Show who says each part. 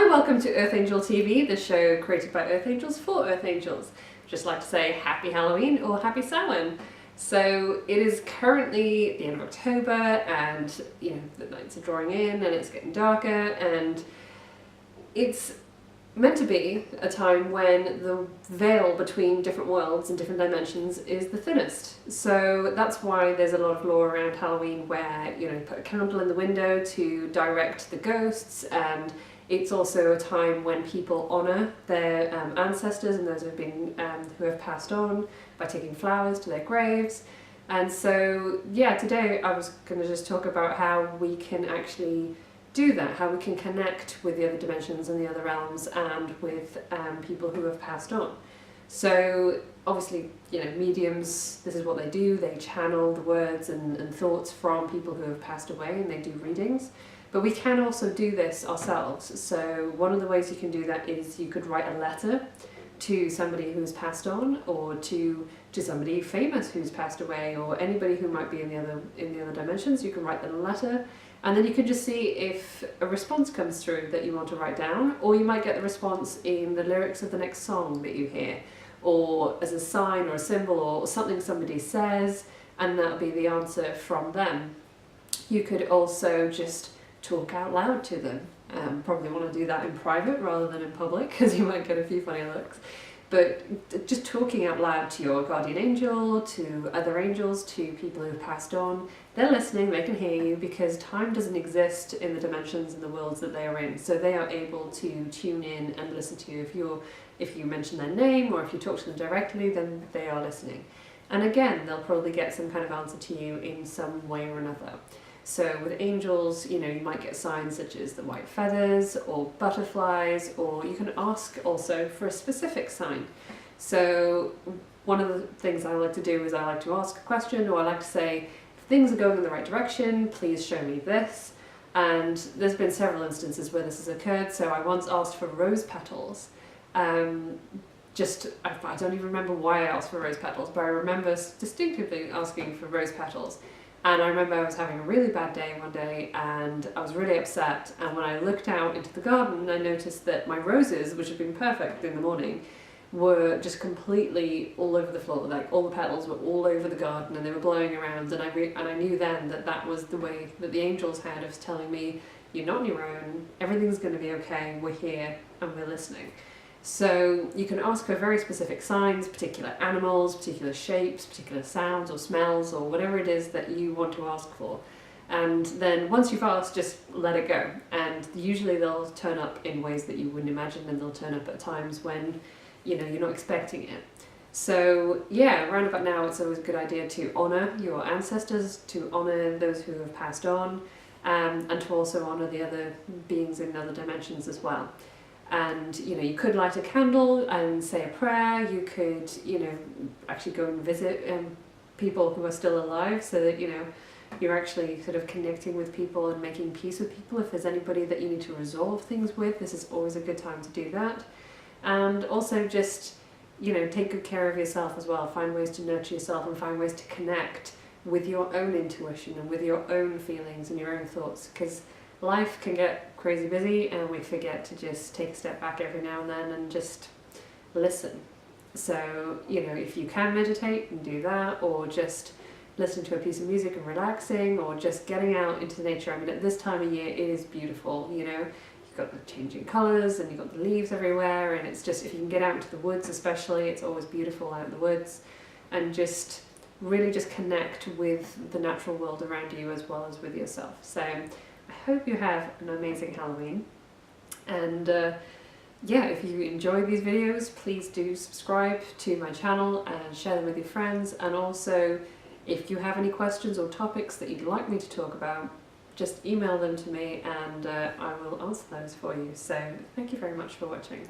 Speaker 1: and welcome to Earth Angel TV, the show created by Earth Angels for Earth Angels. Just like to say happy Halloween or happy Samhain. So it is currently the end of October, and the nights are drawing in and it's getting darker, and it's meant to be a time when the veil between different worlds and different dimensions is the thinnest. So that's why there's a lot of lore around Halloween where you put a candle in the window to direct the ghosts, and it's also a time when people honour their ancestors and those who have passed on by taking flowers to their graves. And so today I was going to just talk about how we can actually do that, how we can connect with the other dimensions and the other realms and with people who have passed on. So obviously, mediums, this is what they do. They channel the words and thoughts from people who have passed away, and they do readings. But we can also do this ourselves. So one of the ways you can do that is you could write a letter to somebody who's passed on, or to somebody famous who's passed away, or anybody who might be in the other dimensions. You can write them a letter, and then you can just see if a response comes through that you want to write down, or you might get the response in the lyrics of the next song that you hear, or as a sign or a symbol or something somebody says, and that'll be the answer from them. You could also just talk out loud to them. Probably want to do that in private rather than in public, because you might get a few funny looks. But just talking out loud to your guardian angel, to other angels, to people who've passed on, they're listening, they can hear you, because time doesn't exist in the dimensions and the worlds that they are in. So they are able to tune in and listen to you. If you mention their name, or if you talk to them directly, then they are listening. And again, they'll probably get some kind of answer to you in some way or another. So with angels, you might get signs such as the white feathers or butterflies, or you can ask also for a specific sign. So one of the things I like to do is I like to ask a question, or I like to say, if things are going in the right direction, please show me this. And there's been several instances where this has occurred. So I once asked for rose petals. I don't even remember why I asked for rose petals, but I remember distinctively asking for rose petals. And I remember I was having a really bad day one day, and I was really upset, and when I looked out into the garden, I noticed that my roses, which had been perfect in the morning, were just completely all over the floor. Like, all the petals were all over the garden, and they were blowing around, and I knew then that that was the way that the angels had of telling me, you're not on your own, everything's going to be okay, we're here, and we're listening. So you can ask for very specific signs, particular animals, particular shapes, particular sounds or smells, or whatever it is that you want to ask for. And then once you've asked, just let it go. And usually they'll turn up in ways that you wouldn't imagine, and they'll turn up at times when you're not expecting it. So around about now, it's always a good idea to honour your ancestors, to honour those who have passed on, and to also honour the other beings in other dimensions as well. And you could light a candle and say a prayer. You could actually go and visit people who are still alive, so that you're actually sort of connecting with people and making peace with people. If there's anybody that you need to resolve things with, this is always a good time to do that. And also just take good care of yourself as well. Find ways to nurture yourself, and find ways to connect with your own intuition and with your own feelings and your own thoughts, because life can get crazy busy, and we forget to just take a step back every now and then and just listen. So, if you can meditate, and do that, or just listen to a piece of music and relaxing, or just getting out into nature. I mean, at this time of year, it is beautiful, you've got the changing colours, and you've got the leaves everywhere, and it's just, if you can get out into the woods especially, it's always beautiful out in the woods, and just really just connect with the natural world around you as well as with yourself. So I hope you have an amazing Halloween, and if you enjoy these videos, please do subscribe to my channel and share them with your friends. And also, if you have any questions or topics that you'd like me to talk about, just email them to me, and I will answer those for you. So thank you very much for watching.